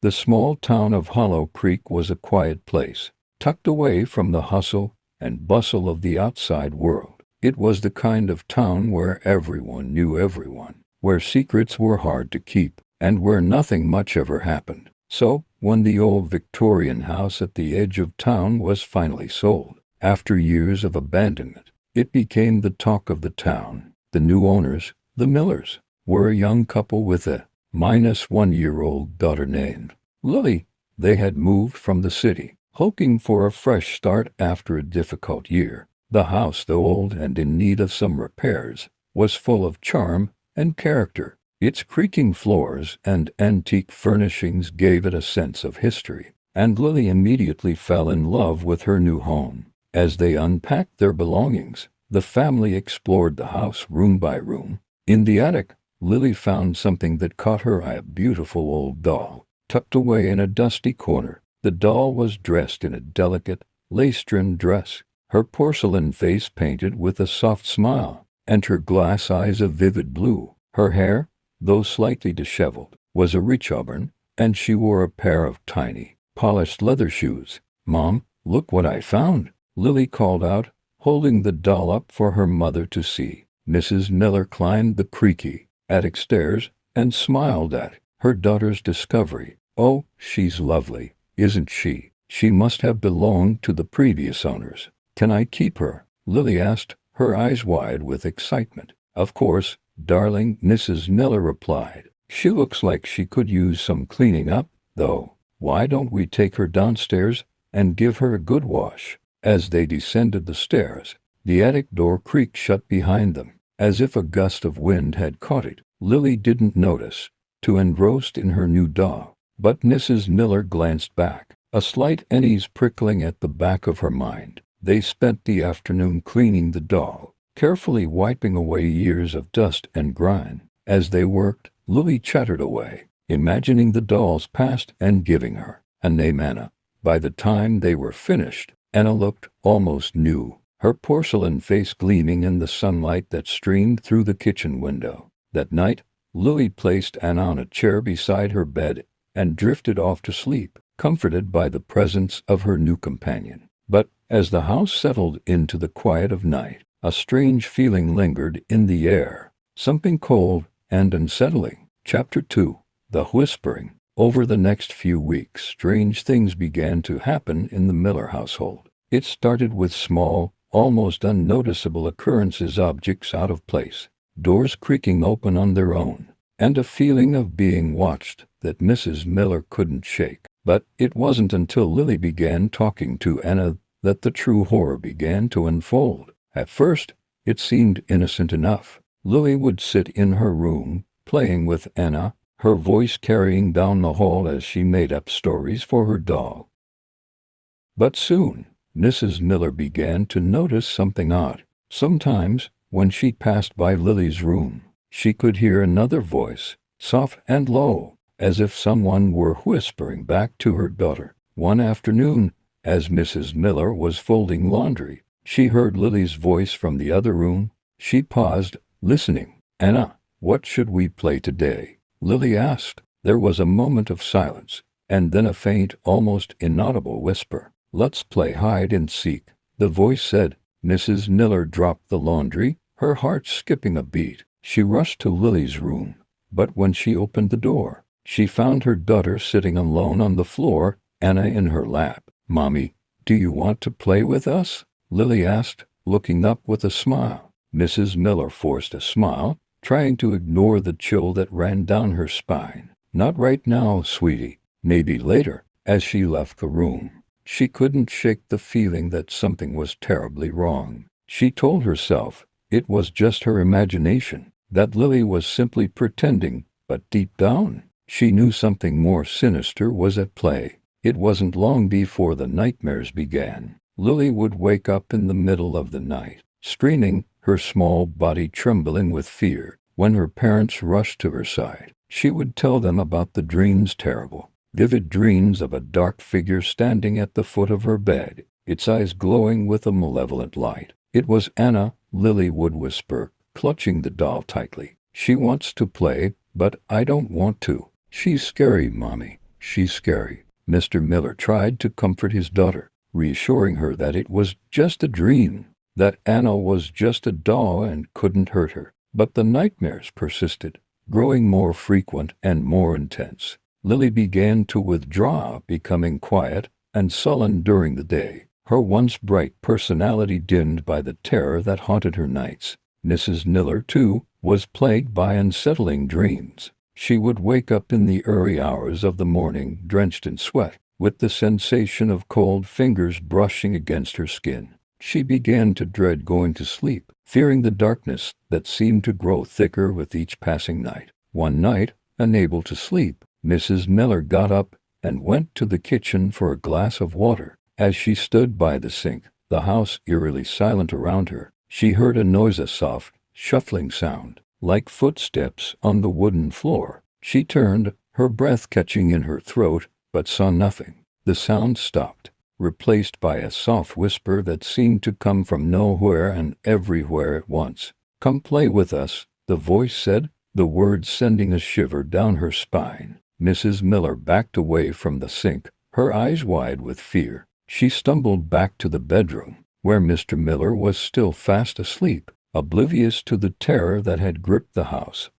The small town of Hollow Creek was a quiet place, tucked away from the hustle and bustle of the outside world. It was the kind of town where everyone knew everyone, where secrets were hard to keep, and where nothing much ever happened. So, when the old Victorian house at the edge of town was finally sold, after years of abandonment, it became the talk of the town. The new owners, the Millers, were a young couple with a -1-year-old daughter named Lily. They had moved from the city, hoping for a fresh start after a difficult year. The house, though old and in need of some repairs, was full of charm and character. Its creaking floors and antique furnishings gave it a sense of history, and Lily immediately fell in love with her new home. As they unpacked their belongings, the family explored the house room by room. In the attic, Lily found something that caught her eye: a beautiful old doll, tucked away in a dusty corner. The doll was dressed in a delicate, lace-trimmed dress, her porcelain face painted with a soft smile, and her glass eyes a vivid blue. Her hair, though slightly disheveled, was a rich auburn, and she wore a pair of tiny, polished leather shoes. "Mom, look what I found!" Lily called out, holding the doll up for her mother to see. Mrs. Miller climbed the creaky attic stairs and smiled at her daughter's discovery. "Oh, she's lovely, isn't she? She must have belonged to the previous owners. Can I keep her?" Lily asked, her eyes wide with excitement. "Of course, darling," Mrs. Miller replied. "She looks like she could use some cleaning up, though. Why don't we take her downstairs and give her a good wash?" As they descended the stairs, the attic door creaked shut behind them, as if a gust of wind had caught it. Lily didn't notice, too engrossed in her new doll, but Mrs. Miller glanced back, a slight unease prickling at the back of her mind. They spent the afternoon cleaning the doll, carefully wiping away years of dust and grime. As they worked, Lily chattered away, imagining the doll's past and giving her a name: Anna. By the time they were finished, Anna looked almost new, her porcelain face gleaming in the sunlight that streamed through the kitchen window. That night, Lily placed Anna on a chair beside her bed and drifted off to sleep, comforted by the presence of her new companion. But as the house settled into the quiet of night, a strange feeling lingered in the air, something cold and unsettling. Chapter 2. The Whispering. Over the next few weeks, strange things began to happen in the Miller household. It started with small, almost unnoticeable occurrences: objects out of place, doors creaking open on their own, and a feeling of being watched that Mrs. Miller couldn't shake. But it wasn't until Lily began talking to Anna that the true horror began to unfold. At first, it seemed innocent enough. Lily would sit in her room, playing with Anna, her voice carrying down the hall as she made up stories for her doll. But soon, Mrs. Miller began to notice something odd. Sometimes, when she passed by Lily's room, she could hear another voice, soft and low, as if someone were whispering back to her daughter. One afternoon, as Mrs. Miller was folding laundry, she heard Lily's voice from the other room. She paused, listening. "Anna, what should we play today?" Lily asked. There was a moment of silence, and then a faint, almost inaudible whisper. "Let's play hide and seek," the voice said. Mrs. Miller dropped the laundry, her heart skipping a beat. She rushed to Lily's room, but when she opened the door, she found her daughter sitting alone on the floor, Anna in her lap. "Mommy, do you want to play with us?" Lily asked, looking up with a smile. Mrs. Miller forced a smile, trying to ignore the chill that ran down her spine. "Not right now, sweetie. Maybe later." As she left the room, she couldn't shake the feeling that something was terribly wrong. She told herself it was just her imagination, that Lily was simply pretending, but deep down, she knew something more sinister was at play. It wasn't long before the nightmares began. Lily would wake up in the middle of the night, screaming, her small body trembling with fear. When her parents rushed to her side, she would tell them about the dreams: terrible, vivid dreams of a dark figure standing at the foot of her bed, its eyes glowing with a malevolent light. "It was Anna," Lily would whisper, clutching the doll tightly. "She wants to play, but I don't want to. She's scary, Mommy." she's scary." Mr. Miller tried to comfort his daughter, reassuring her that it was just a dream, that Anna was just a doll and couldn't hurt her. But the nightmares persisted, growing more frequent and more intense. Lily began to withdraw, becoming quiet and sullen during the day, her once bright personality dimmed by the terror that haunted her nights. Mrs. Miller, too, was plagued by unsettling dreams. She would wake up in the early hours of the morning, drenched in sweat, with the sensation of cold fingers brushing against her skin. She began to dread going to sleep, fearing the darkness that seemed to grow thicker with each passing night. One night, unable to sleep, Mrs. Miller got up and went to the kitchen for a glass of water. As she stood by the sink, the house eerily silent around her, she heard a soft, shuffling sound, like footsteps on the wooden floor. She turned, her breath catching in her throat, but saw nothing. The sound stopped, replaced by a soft whisper that seemed to come from nowhere and everywhere at once. "Come play with us," the voice said, the words sending a shiver down her spine. Mrs. Miller backed away from the sink, her eyes wide with fear. She stumbled back to the bedroom, where Mr. Miller was still fast asleep, oblivious to the terror that had gripped the house.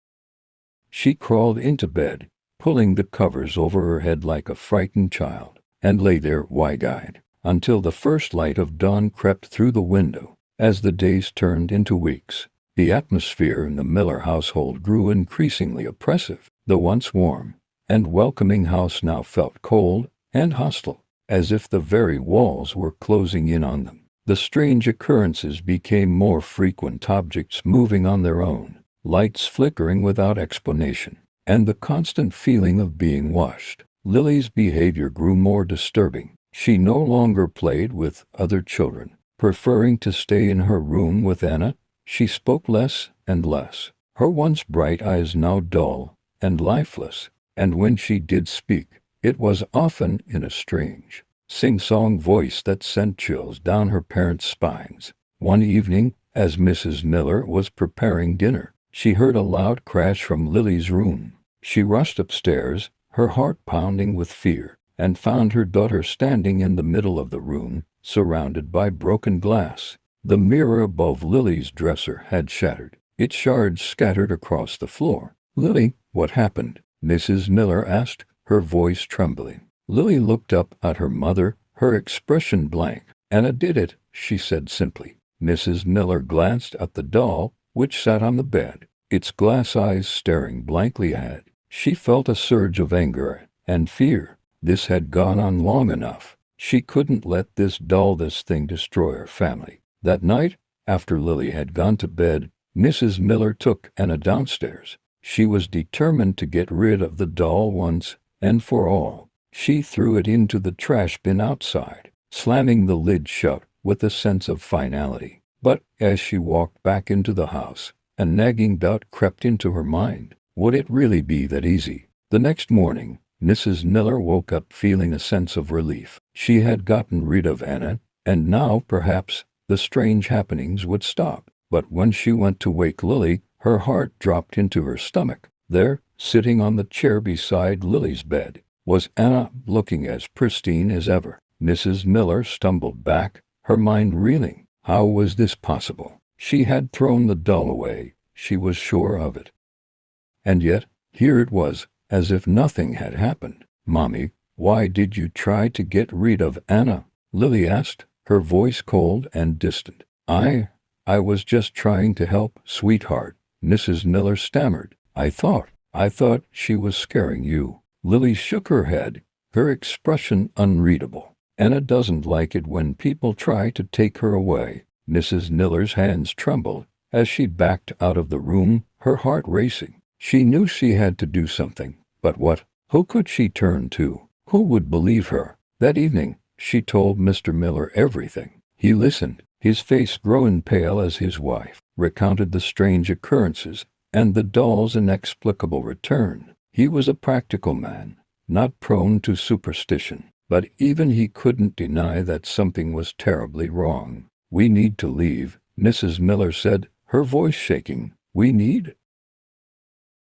She crawled into bed, pulling the covers over her head like a frightened child, and lay there wide-eyed, until the first light of dawn crept through the window. As the days turned into weeks, the atmosphere in the Miller household grew increasingly oppressive. The once warm and welcoming house now felt cold and hostile, as if the very walls were closing in on them. The strange occurrences became more frequent, objects moving on their own, lights flickering without explanation, and the constant feeling of being watched. Lily's behavior grew more disturbing. She no longer played with other children, preferring to stay in her room with Anna. She spoke less and less, her once bright eyes now dull and lifeless, and when she did speak, it was often in a strange, sing-song voice that sent chills down her parents' spines. One evening, as Mrs. Miller was preparing dinner, she heard a loud crash from Lily's room. She rushed upstairs, her heart pounding with fear, and found her daughter standing in the middle of the room, surrounded by broken glass. The mirror above Lily's dresser had shattered, its shards scattered across the floor. "Lily, what happened?" Mrs. Miller asked, her voice trembling. Lily looked up at her mother, her expression blank. "Anna did it," she said simply. Mrs. Miller glanced at the doll, which sat on the bed, its glass eyes staring blankly ahead. She felt a surge of anger and fear. This had gone on long enough. She couldn't let this doll, this thing, destroy her family. That night, after Lily had gone to bed, Mrs. Miller took Anna downstairs. She was determined to get rid of the doll once and for all. She threw it into the trash bin outside, slamming the lid shut with a sense of finality. But as she walked back into the house, a nagging doubt crept into her mind. Would it really be that easy? The next morning, Mrs. Miller woke up feeling a sense of relief. She had gotten rid of Anna, and now perhaps the strange happenings would stop. But when she went to wake Lily, her heart dropped into her stomach. There, sitting on the chair beside Lily's bed, was Anna, looking as pristine as ever. Mrs. Miller stumbled back, her mind reeling. How was this possible? She had thrown the doll away, she was sure of it. And yet, here it was, as if nothing had happened. "Mommy, why did you try to get rid of Anna?" Lily asked, her voice cold and distant. I was just trying to help, sweetheart," Mrs. Miller stammered. I thought she was scaring you." Lily shook her head, her expression unreadable. "Anna doesn't like it when people try to take her away." Mrs. Miller's hands trembled as she backed out of the room, her heart racing. She knew she had to do something, but what? Who could she turn to? Who would believe her? That evening, she told Mr. Miller everything. He listened, his face growing pale as his wife recounted the strange occurrences and the doll's inexplicable return. He was a practical man, not prone to superstition, but even he couldn't deny that something was terribly wrong. "We need to leave," Mrs. Miller said, her voice shaking. "We need?"